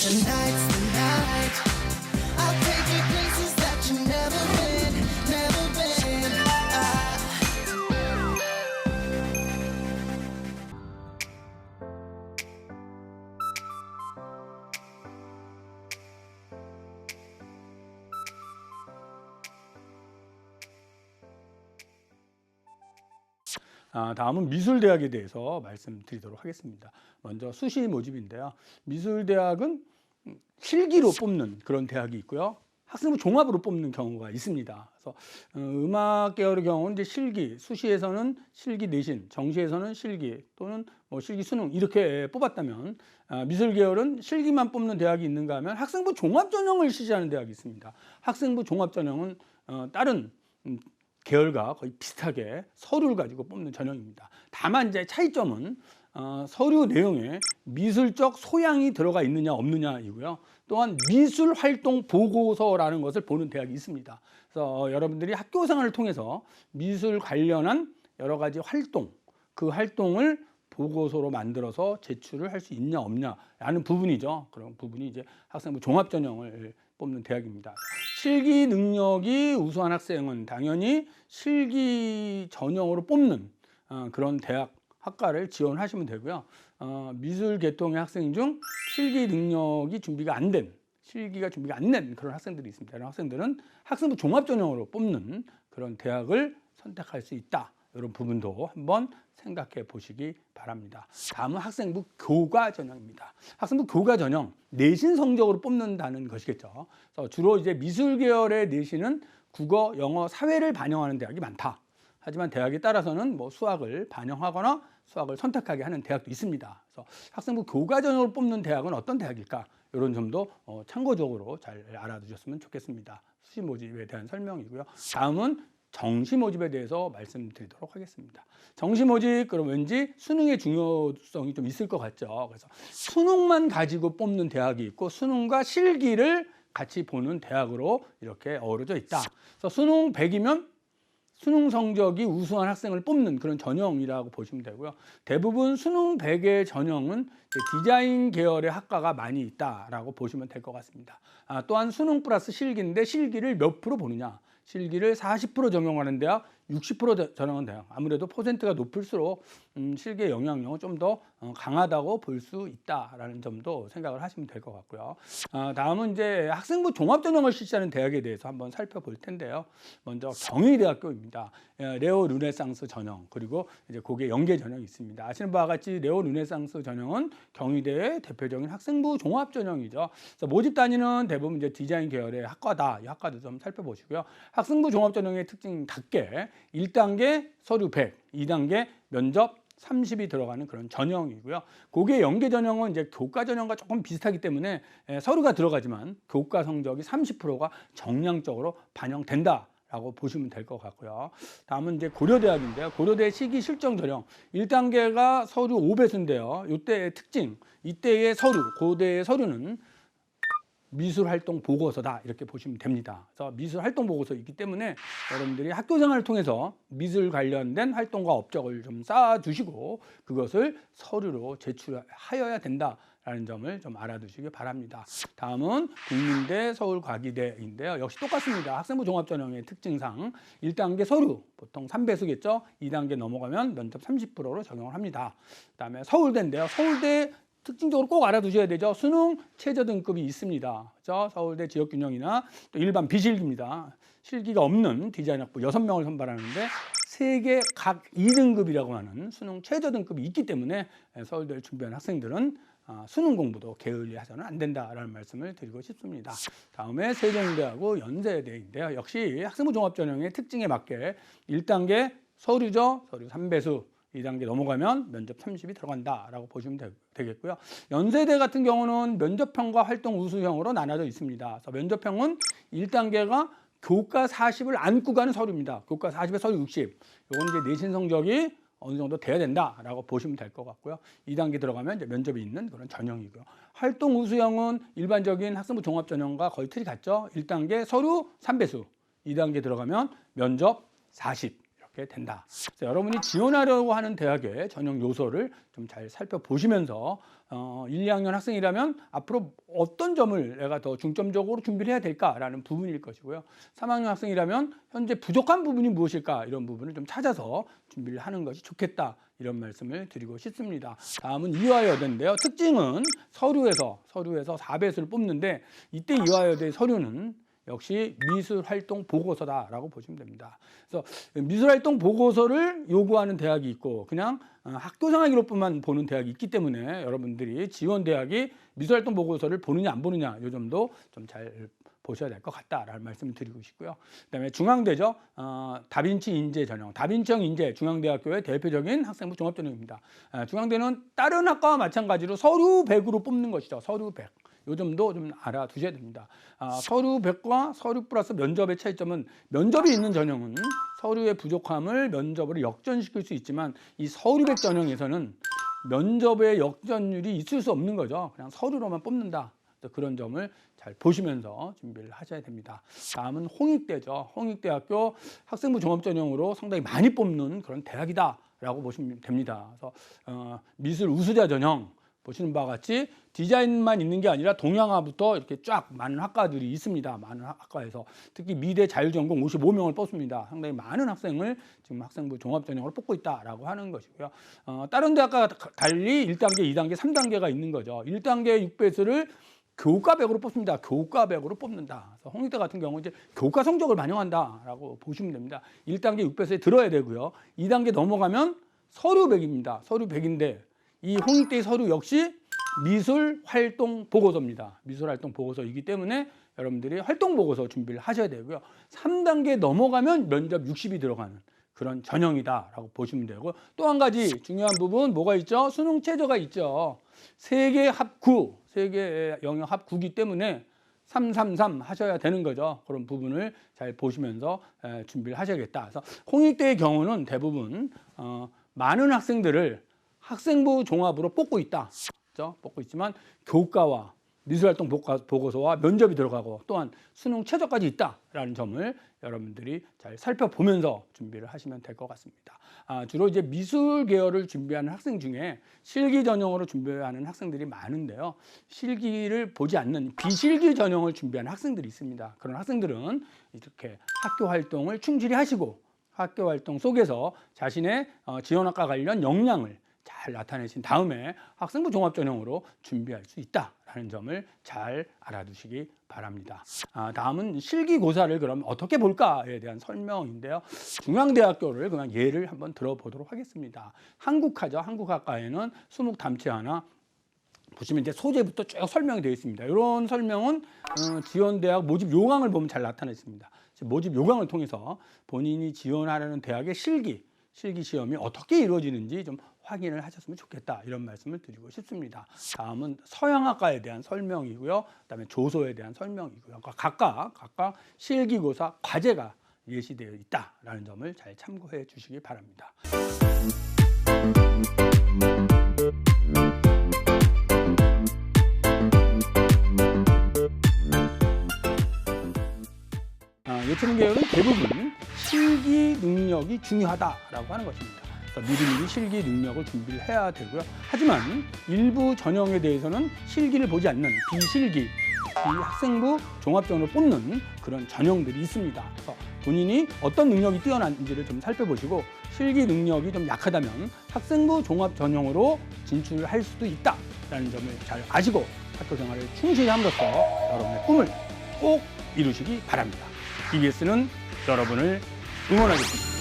Tonight's the night. I'll take you places that you've never been, never been. 다음은 미술대학에 대해서 말씀드리도록 하겠습니다. 먼저 수시 모집인데요. 미술대학은 실기로 뽑는 그런 대학이 있고요. 학생부 종합으로 뽑는 경우가 있습니다. 그래서 음악 계열의 경우는 이제 실기, 수시에서는 실기 내신, 정시에서는 실기 또는 뭐 실기 수능 이렇게 뽑았다면 미술 계열은 실기만 뽑는 대학이 있는가 하면 학생부 종합 전형을 실시하는 대학이 있습니다. 학생부 종합 전형은 다른 계열과 거의 비슷하게 서류를 가지고 뽑는 전형입니다. 다만 이제 차이점은 서류 내용에 미술적 소양이 들어가 있느냐 없느냐이고요. 또한 미술 활동 보고서라는 것을 보는 대학이 있습니다. 그래서 여러분들이 학교 생활을 통해서 미술 관련한 여러 가지 활동, 그 활동을 보고서로 만들어서 제출을 할 수 있냐 없냐라는 부분이죠. 그런 부분이 이제 학생부 종합 전형을 뽑는 대학입니다. 실기 능력이 우수한 학생은 당연히 실기 전형으로 뽑는 그런 대학 학과를 지원하시면 되고요. 미술 계통의 학생 중 실기가 준비가 안 된 그런 학생들이 있습니다. 이런 학생들은 학생부 종합 전형으로 뽑는 그런 대학을 선택할 수 있다. 이런 부분도 한번 생각해 보시기 바랍니다. 다음은 학생부 교과 전형입니다. 학생부 교과 전형, 내신 성적으로 뽑는다는 것이겠죠. 그래서 주로 이제 미술 계열의 내신은 국어, 영어, 사회를 반영하는 대학이 많다. 하지만 대학에 따라서는 뭐 수학을 반영하거나 수학을 선택하게 하는 대학도 있습니다. 그래서 학생부 교과 전형으로 뽑는 대학은 어떤 대학일까? 이런 점도 참고적으로 잘 알아두셨으면 좋겠습니다. 수시 모집에 대한 설명이고요. 다음은 정시 모집에 대해서 말씀드리도록 하겠습니다. 정시 모집, 그럼 왠지 수능의 중요성이 좀 있을 것 같죠. 그래서 수능만 가지고 뽑는 대학이 있고 수능과 실기를 같이 보는 대학으로 이렇게 어우러져 있다. 그래서 수능 100이면 수능 성적이 우수한 학생을 뽑는 그런 전형이라고 보시면 되고요. 대부분 수능 100의 전형은 디자인 계열의 학과가 많이 있다라고 보시면 될 것 같습니다. 또한 수능 플러스 실기인데 실기를 몇 프로 보느냐. 실기를 40% 적용하는 대학, 60% 전형은 대학. 아무래도 퍼센트가 높을수록 실기의 영향력은 좀 더 강하다고 볼 수 있다라는 점도 생각을 하시면 될 것 같고요. 다음은 이제 학생부 종합 전형을 실시하는 대학에 대해서 한번 살펴볼 텐데요. 먼저 경희대학교입니다. 레오 르네상스 전형, 그리고 이제 고게 연계 전형이 있습니다. 아시는 바와 같이 레오 르네상스 전형은 경희대의 대표적인 학생부 종합 전형이죠. 그래서 모집 단위는 대부분 이제 디자인 계열의 학과다. 이 학과도 좀 살펴보시고요. 학생부 종합 전형의 특징답게 1단계 서류 100, 2단계 면접 30이 들어가는 그런 전형이고요. 고게 연계 전형은 이제 교과 전형과 조금 비슷하기 때문에 서류가 들어가지만 교과 성적이 30%가 정량적으로 반영된다라고 보시면 될 것 같고요. 다음은 이제 고려대학인데요. 고려대 시기 실정 전형 1단계가 서류 5배수인데요. 이때의 특징, 이때의 서류, 고대의 서류는 미술활동 보고서다 이렇게 보시면 됩니다. 그래서 미술활동 보고서이기 때문에 여러분들이 학교 생활을 통해서 미술 관련된 활동과 업적을 좀 쌓아두시고 그것을 서류로 제출하여야 된다라는 점을 좀 알아두시기 바랍니다. 다음은 국민대 서울과기대인데요. 역시 똑같습니다. 학생부 종합전형의 특징상 1단계 서류 보통 3배수겠죠. 2단계 넘어가면 면접 30%로 적용을 합니다. 그다음에 서울대인데요. 서울대 특징적으로 꼭 알아두셔야 되죠. 수능 최저 등급이 있습니다. 그렇죠? 서울대 지역균형이나 또 일반 비실기입니다. 실기가 없는 디자인학부 6명을 선발하는데 3개 각 2등급이라고 하는 수능 최저 등급이 있기 때문에 서울대를 준비하는 학생들은 수능 공부도 게을리 해서는 안 된다라는 말씀을 드리고 싶습니다. 다음에 세종대하고 연세대인데요. 역시 학생부 종합전형의 특징에 맞게 1단계 서류죠. 서류 3배수. 2단계 넘어가면 면접 30이 들어간다라고 보시면 되겠고요. 연세대 같은 경우는 면접형과 활동 우수형으로 나눠져 있습니다. 그래서 면접형은 1단계가 교과 40을 안고 가는 서류입니다. 교과 40에 서류 60. 이건 이제 내신 성적이 어느 정도 돼야 된다라고 보시면 될 것 같고요. 2단계 들어가면 이제 면접이 있는 그런 전형이고요. 활동 우수형은 일반적인 학생부 종합 전형과 거의 틀이 같죠. 1단계 서류 3배수, 2단계 들어가면 면접 40. 하게 된다. 그래서 여러분이 지원하려고 하는 대학의 전형 요소를 좀 잘 살펴보시면서 1, 2학년 학생이라면 앞으로 어떤 점을 내가 더 중점적으로 준비를 해야 될까라는 부분일 것이고요. 3학년 학생이라면 현재 부족한 부분이 무엇일까 이런 부분을 좀 찾아서 준비를 하는 것이 좋겠다. 이런 말씀을 드리고 싶습니다. 다음은 이화여대인데요. 특징은 서류에서 4배수를 뽑는데 이때 이화여대 서류는 역시 미술활동 보고서다라고 보시면 됩니다. 그래서 미술활동 보고서를 요구하는 대학이 있고 그냥 학교생활 기록부만 보는 대학이 있기 때문에 여러분들이 지원 대학이 미술활동 보고서를 보느냐 안 보느냐 이 점도 좀 잘 보셔야 될 것 같다라는 말씀을 드리고 싶고요. 그다음에 중앙대죠. 다빈치 인재 전형, 다빈치형 인재 중앙대학교의 대표적인 학생부 종합 전형입니다. 중앙대는 다른 학과와 마찬가지로 서류 100으로 뽑는 것이죠. 서류 100. 요 점도 좀 알아두셔야 됩니다. 서류 100과 서류 플러스 면접의 차이점은 면접이 있는 전형은 서류의 부족함을 면접으로 역전시킬 수 있지만 이 서류 100 전형에서는 면접의 역전율이 있을 수 없는 거죠. 그냥 서류로만 뽑는다. 그런 점을 잘 보시면서 준비를 하셔야 됩니다. 다음은 홍익대죠. 홍익대학교 학생부 종합전형으로 상당히 많이 뽑는 그런 대학이다라고 보시면 됩니다. 그래서 미술 우수자 전형 보시는 바와 같이 디자인만 있는 게 아니라 동양화부터 이렇게 쫙 많은 학과들이 있습니다. 많은 학과에서 특히 미대 자율전공 55명을 뽑습니다. 상당히 많은 학생을 지금 학생부 종합전형으로 뽑고 있다라고 하는 것이고요. 다른 대학과 달리 1단계, 2단계, 3단계가 있는 거죠. 1단계 6배수를 교과 100으로 뽑습니다. 교과 100으로 뽑는다. 그래서 홍익대 같은 경우 이제 교과 성적을 반영한다라고 보시면 됩니다. 1단계 6배수에 들어야 되고요. 2단계 넘어가면 서류 100입니다. 서류 100인데 이 홍익대의 서류 역시 미술 활동 보고서입니다. 미술 활동 보고서이기 때문에 여러분들이 활동 보고서 준비를 하셔야 되고요. 3단계 넘어가면 면접 60이 들어가는 그런 전형이다라고 보시면 되고 또 한 가지 중요한 부분 뭐가 있죠? 수능 최저가 있죠. 세계 합9, 세계 영역 합9기 때문에 333 하셔야 되는 거죠. 그런 부분을 잘 보시면서 준비를 하셔야겠다. 그래서 홍익대의 경우는 대부분 많은 학생들을 학생부 종합으로 뽑고 있다. 그렇죠? 뽑고 있지만 교과와 미술활동 보고서와 면접이 들어가고 또한 수능 최저까지 있다라는 점을 여러분들이 잘 살펴보면서 준비를 하시면 될 것 같습니다. 주로 이제 미술 계열을 준비하는 학생 중에 실기 전형으로 준비하는 학생들이 많은데요. 실기를 보지 않는 비실기 전형을 준비하는 학생들이 있습니다. 그런 학생들은 이렇게 학교 활동을 충실히 하시고 학교 활동 속에서 자신의 지원학과 관련 역량을 잘 나타내신 다음에 학생부 종합전형으로 준비할 수 있다라는 점을 잘 알아두시기 바랍니다. 다음은 실기고사를 그럼 어떻게 볼까에 대한 설명인데요. 중앙대학교를 그냥 예를 한번 들어보도록 하겠습니다. 한국하죠. 한국학과에는 수목 담체 하나 보시면 이제 소재부터 쭉 설명이 되어 있습니다. 이런 설명은 지원대학 모집 요강을 보면 잘 나타나 있습니다. 모집 요강을 통해서 본인이 지원하려는 대학의 실기 시험이 어떻게 이루어지는지 좀 확인을 하셨으면 좋겠다 이런 말씀을 드리고 싶습니다. 다음은 서양학과에 대한 설명이고요. 그다음에 조소에 대한 설명이고요. 각각 실기고사 과제가 예시되어 있다라는 점을 잘 참고해 주시기 바랍니다. 예체능 계열은 대부분 실기 능력이 중요하다라고 하는 것입니다. 미리미리 실기 능력을 준비를 해야 되고요. 하지만 일부 전형에 대해서는 실기를 보지 않는 비실기, 이 학생부 종합전형으로 뽑는 그런 전형들이 있습니다. 그래서 본인이 어떤 능력이 뛰어난지를 좀 살펴보시고 실기 능력이 좀 약하다면 학생부 종합전형으로 진출할 수도 있다라는 점을 잘 아시고 학교 생활을 충실히 함으로써 여러분의 꿈을 꼭 이루시기 바랍니다. EBS는 여러분을 응원하겠습니다.